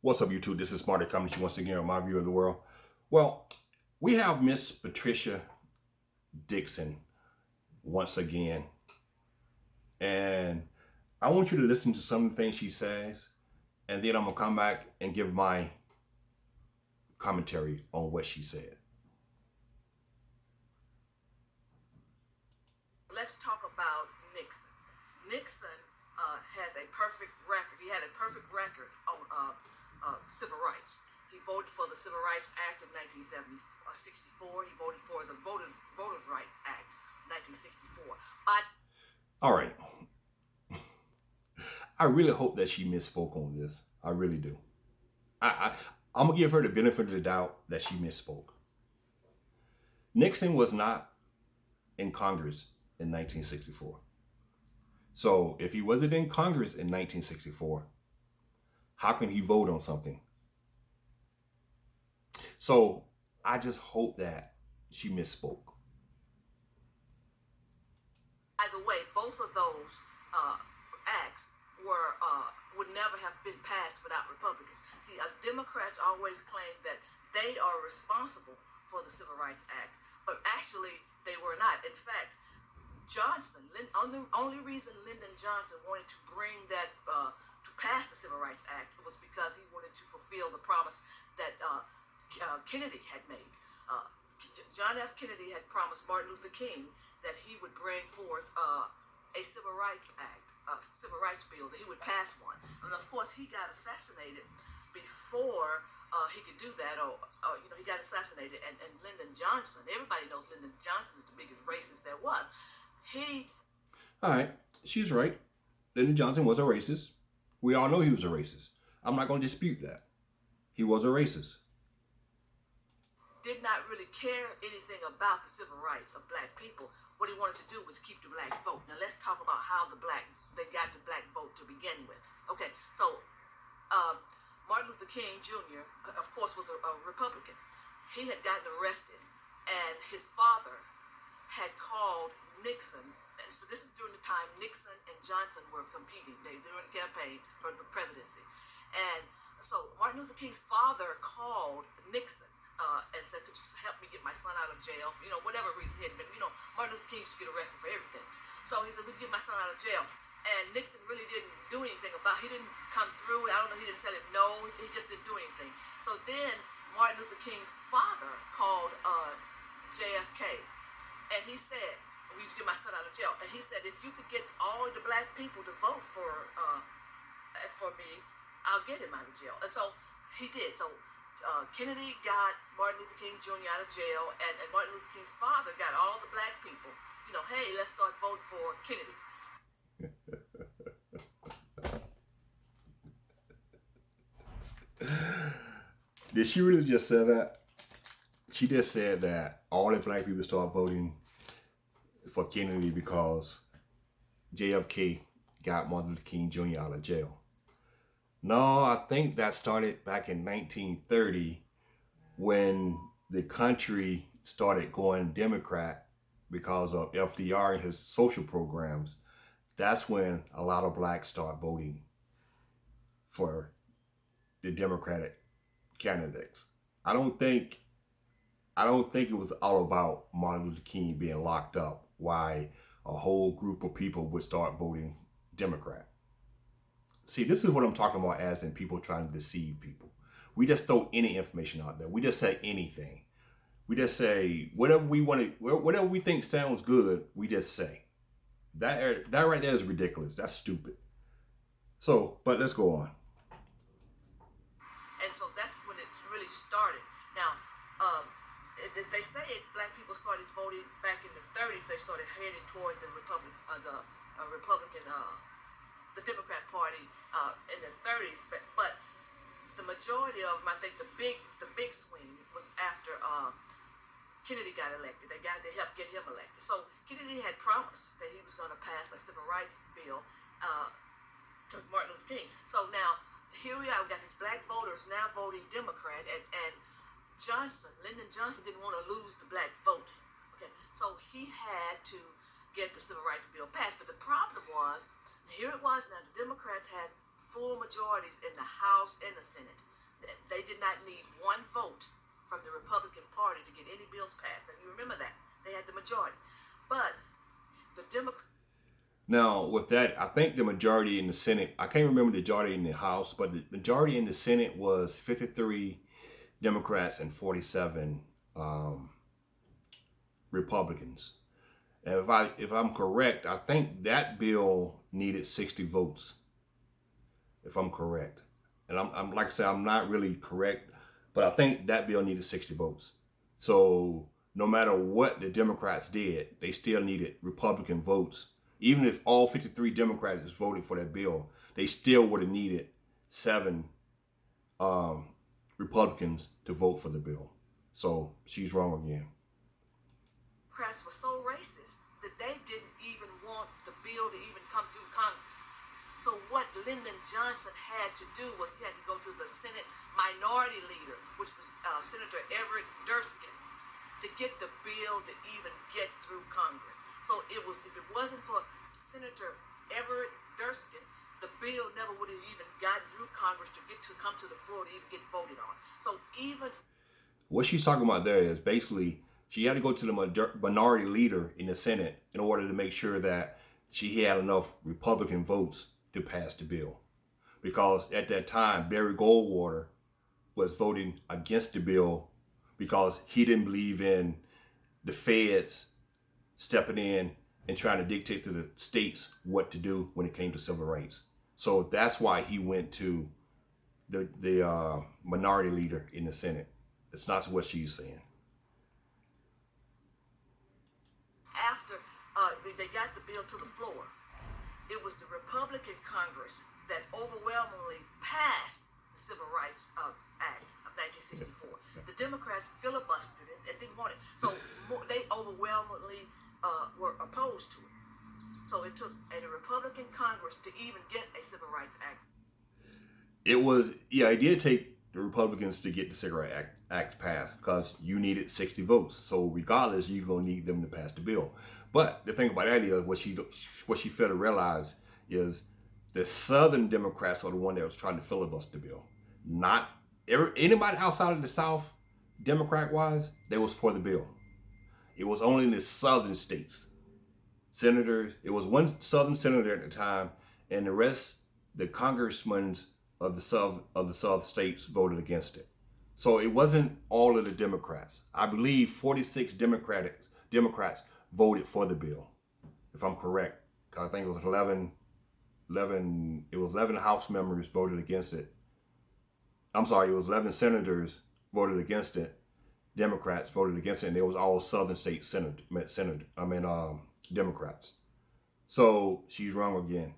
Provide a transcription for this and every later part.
What's up, YouTube? This is Smarty coming to you once again with my view of the world. Well, we have Miss Patricia Dickson once again, and I want you to listen to some of the things she says, and then I'm gonna come back and give my commentary on what she said. Let's talk about Nixon. Nixon has a perfect record. He had a perfect record on civil rights. He voted for the Civil Rights Act of 1964. He voted for the Voters' Right Act of 1964. All right. I really hope that she misspoke on this. I really do. I'm gonna give her the benefit of the doubt that she misspoke. Nixon was not in Congress in 1964. So if he wasn't in Congress in 1964, how can he vote on something? So I just hope that she misspoke. Either way, both of those acts would never have been passed without Republicans. See, Democrats always claim that they are responsible for the Civil Rights Act, but actually they were not. In fact, the only reason Lyndon Johnson wanted to bring that to pass the Civil Rights Act was because he wanted to fulfill the promise that Kennedy had made. John F. Kennedy had promised Martin Luther King that he would bring forth a Civil Rights Act, a Civil Rights Bill, that he would pass one. And of course, he got assassinated before he could do that, or he got assassinated. And Lyndon Johnson, everybody knows Lyndon Johnson is the biggest racist there was. All right, she's right. Lyndon Johnson was a racist. We all know he was a racist. I'm not going to dispute that. He was a racist. Did not really care anything about the civil rights of black people. What he wanted to do was keep the black vote. Now let's talk about how they got the black vote to begin with. Okay, so Martin Luther King Jr., of course, was a Republican. He had gotten arrested, and his father had called Nixon. And so this is during the time Nixon and Johnson were competing. They were in the campaign for the presidency. And so Martin Luther King's father called Nixon and said, could you help me get my son out of jail? For, whatever reason he had been. Martin Luther King used to get arrested for everything. So he said, could you get my son out of jail? And Nixon really didn't do anything he didn't come through. I don't know, he didn't tell him no. He just didn't do anything. So then Martin Luther King's father called JFK. And he said, we need to get my son out of jail. And he said, if you could get all the black people to vote for me, I'll get him out of jail. And so he did. So Kennedy got Martin Luther King Jr. out of jail, and Martin Luther King's father got all the black people, hey, let's start voting for Kennedy. Did she really just say that? She just said that all the black people start voting for Kennedy because JFK got Martin Luther King Jr. out of jail. No, I think that started back in 1930 when the country started going Democrat because of FDR and his social programs. That's when a lot of blacks start voting for the Democratic candidates. I don't think it was all about Martin Luther King being locked up, why a whole group of people would start voting Democrat. See, this is what I'm talking about, as in people trying to deceive people. We just throw any information out there. We just say anything. We just say whatever we want to, whatever we think sounds good, we just say. That right there is ridiculous. That's stupid. So, but let's go on. And so that's when it really started. Now, they say black people started voting back in the 30s. They started heading toward the Democrat Party in the 30s. But the majority of them, I think, the big swing was after Kennedy got elected. They helped get him elected. So Kennedy had promised that he was going to pass a civil rights bill to Martin Luther King. So now here we are. We got these black voters now voting Democrat, and Lyndon Johnson didn't want to lose the black vote. Okay, so he had to get the civil rights bill passed. But the problem was, here it was now, the Democrats had full majorities in the House and the Senate. They did not need one vote from the Republican Party to get any bills passed. And you remember that. They had the majority. But the Democrats... Now, with that, I think the majority in the Senate, I can't remember the majority in the House, but the majority in the Senate was 53 Democrats and 47 Republicans. And if I'm correct, I think that bill needed 60 votes, if I'm correct. And I'm like I said, I'm not really correct, but I think that bill needed 60 votes. So no matter what the Democrats did, they still needed Republican votes. Even if all 53 Democrats voted for that bill, they still would have needed 7 Republicans to vote for the bill. So she's wrong again. Democrats were so racist that they didn't even want the bill to even come through Congress. So what Lyndon Johnson had to do was he had to go to the Senate minority leader, which was Senator Everett Durskin, to get the bill to even get through Congress. So it was, if it wasn't for Senator Everett Durskin, the bill never would have even gotten through Congress to come to the floor to even get voted on. So even what she's talking about there is basically she had to go to the minority leader in the Senate in order to make sure that she had enough Republican votes to pass the bill. Because at that time, Barry Goldwater was voting against the bill because he didn't believe in the feds stepping in and trying to dictate to the states what to do when it came to civil rights. So that's why he went to the minority leader in the Senate. It's not what she's saying. After they got the bill to the floor, it was the Republican Congress that overwhelmingly passed the Civil Rights Act of 1964. The Democrats filibustered it and didn't want it. So they overwhelmingly were opposed to it. So it took a Republican Congress to even get a Civil Rights Act. It did take the Republicans to get the Civil Rights Act passed because you needed 60 votes. So regardless, you're going to need them to pass the bill. But the thing about that is what she failed to realize is the Southern Democrats are the one that was trying to filibuster the bill. Not anybody outside of the South, Democrat-wise, they was for the bill. It was only in the Southern states. Senators, it was one Southern senator at the time, and the rest, the congressmen of the South states voted against it. So it wasn't all of the Democrats. I believe 46 Democrats voted for the bill, if I'm correct. I think it was 11 House members voted against it. I'm sorry, it was 11 senators voted against it. Democrats voted against it, and it was all Southern state Democrats. So she's wrong again.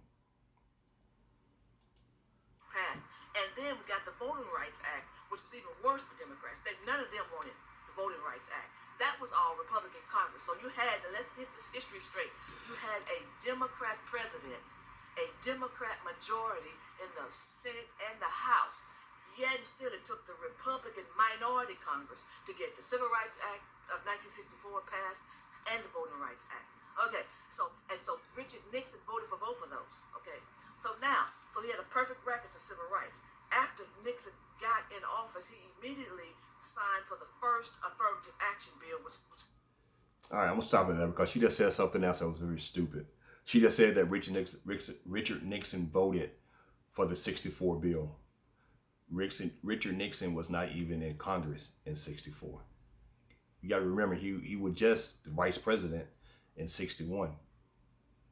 Passed. And then we got the Voting Rights Act, which was even worse for Democrats. None of them wanted the Voting Rights Act. That was all Republican Congress. So you had, let's get this history straight, you had a Democrat president, a Democrat majority in the Senate and the House. Yet and still it took the Republican minority Congress to get the Civil Rights Act of 1964 passed and the Voting Rights Act. Okay, so Richard Nixon voted for both of those. Okay, so he had a perfect record for civil rights. After Nixon got in office, he immediately signed for the first affirmative action bill, All right, I'm gonna stop at that because she just said something else that was very stupid. She just said that Richard Nixon voted for the 64 bill. Richard Nixon was not even in Congress in 64. You got to remember, he was just the vice president in 61.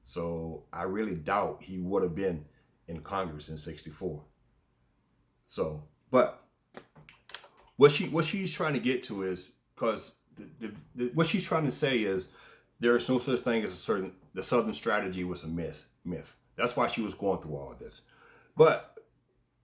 So I really doubt he would have been in Congress in 64. So, but what she's trying to get to is, because what she's trying to say is there is no such thing as the Southern strategy was a myth. That's why she was going through all of this.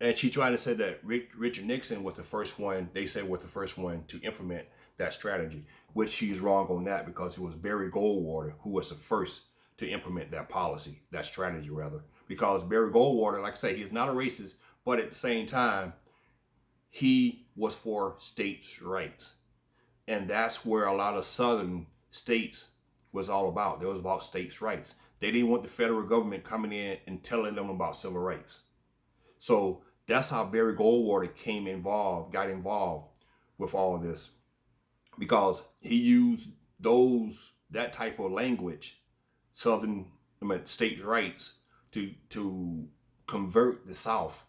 And she tried to say that Richard Nixon was the first one, they say was the first one to implement that strategy, which she's wrong on that because it was Barry Goldwater who was the first to implement that policy, that strategy rather. Because Barry Goldwater, like I say, he's not a racist, but at the same time, he was for states' rights. And that's where a lot of Southern states was all about. It was about states' rights. They didn't want the federal government coming in and telling them about civil rights. So that's how Barry Goldwater got involved with all of this, because he used that type of language, states' rights, to convert the South,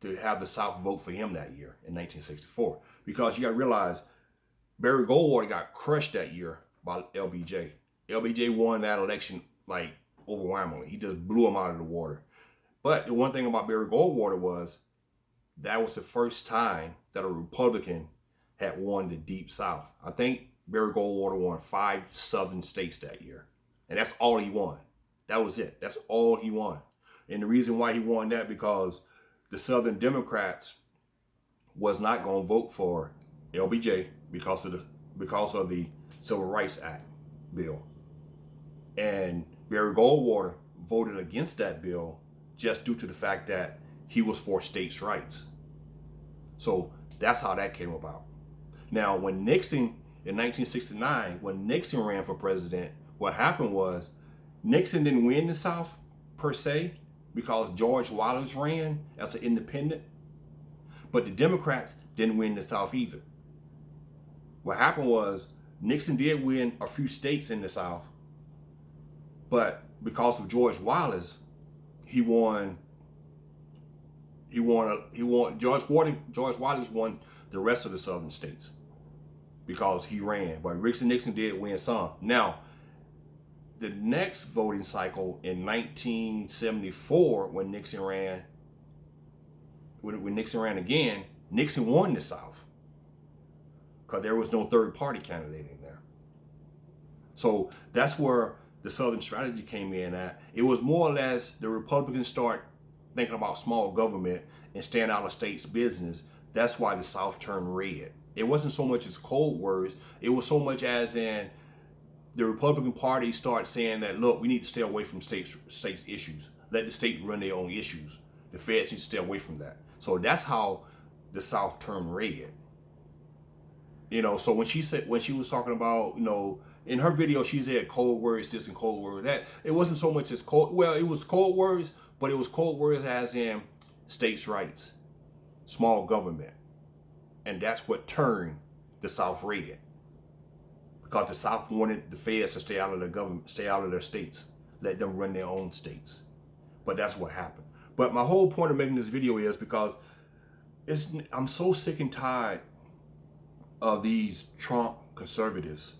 to have the South vote for him that year in 1964. Because you got to realize Barry Goldwater got crushed that year by LBJ. LBJ won that election like overwhelmingly. He just blew him out of the water. But the one thing about Barry Goldwater was that was the first time that a Republican had won the Deep South. I think Barry Goldwater won 5 southern states that year. And that's all he won. That was it. That's all he won. And the reason why he won that, because the Southern Democrats was not going to vote for LBJ because of the Civil Rights Act bill. And Barry Goldwater voted against that bill just due to the fact that he was for states' rights. So that's how that came about. Now, when Nixon, in 1969, when Nixon ran for president, what happened was Nixon didn't win the South per se, because George Wallace ran as an independent, but the Democrats didn't win the South either. What happened was Nixon did win a few states in the South, but because of George Wallace, George Wallace won the rest of the southern states because he ran. But Nixon did win some. Now, the next voting cycle in 1974, when Nixon ran again, Nixon won the South because there was no third party candidate in there. So that's where the Southern strategy came in at. It was more or less the Republicans start thinking about small government and staying out of states' business. That's why the South turned red. It wasn't so much as cold wars. It was so much as in the Republican Party started saying that, look, we need to stay away from states' issues. Let the state run their own issues. The feds need to stay away from that. So that's how the South turned red. So when she was talking about, in her video, she said cold words this and cold words that. It wasn't so much as cold. Well, it was cold words, but it was cold words as in states' rights, small government. And that's what turned the South red. Because the South wanted the feds to stay out of their government, stay out of their states, let them run their own states. But that's what happened. But my whole point of making this video is because I'm so sick and tired of these Trump conservatives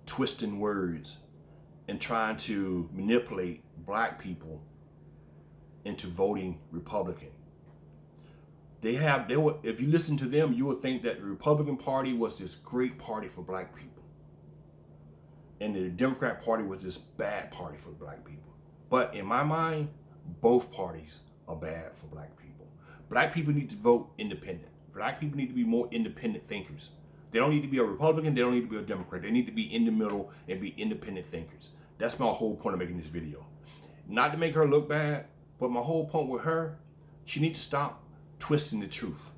twisting words and trying to manipulate black people into voting Republican. If you listen to them, you would think that the Republican Party was this great party for black people, and the Democrat Party was this bad party for black people. But in my mind, both parties are bad for black people. Black people need to vote independent. Black people need to be more independent thinkers. They don't need to be a Republican. They don't need to be a Democrat. They need to be in the middle and be independent thinkers. That's my whole point of making this video. Not to make her look bad, but my whole point with her, she needs to stop twisting the truth.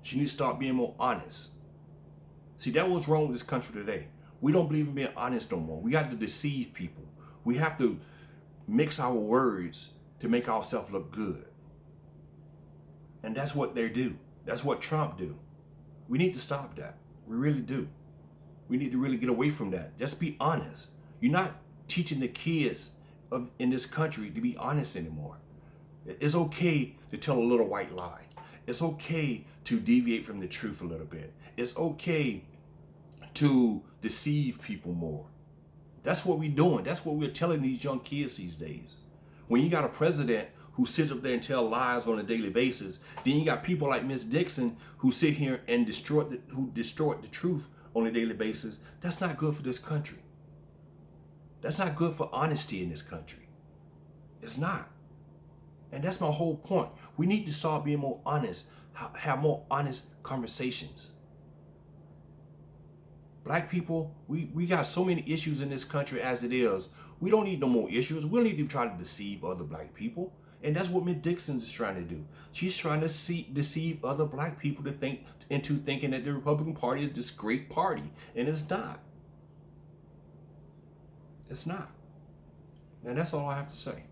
She needs to start being more honest. See, that was wrong with this country today. We don't believe in being honest no more. We got to deceive people. We have to mix our words to make ourselves look good. And that's what they do. That's what Trump do. We need to stop that. We really do. We need to really get away from that. Just be honest. You're not teaching the kids in this country to be honest anymore. It's okay to tell a little white lie. It's okay to deviate from the truth a little bit. It's okay to deceive people more. That's what we're doing. That's what we're telling these young kids these days. When you got a president who sits up there and tell lies on a daily basis, then you got people like Miss Dickson who sit here and distort the truth on a daily basis. That's not good for this country. That's not good for honesty in this country. It's not. And that's my whole point. We need to start being more honest, have more honest conversations. Black people, we got so many issues in this country as it is. We don't need no more issues. We don't need to try to deceive other black people. And that's what Miss Dickson is trying to do. She's trying to deceive other black people into thinking that the Republican Party is this great party. And it's not. It's not. And that's all I have to say.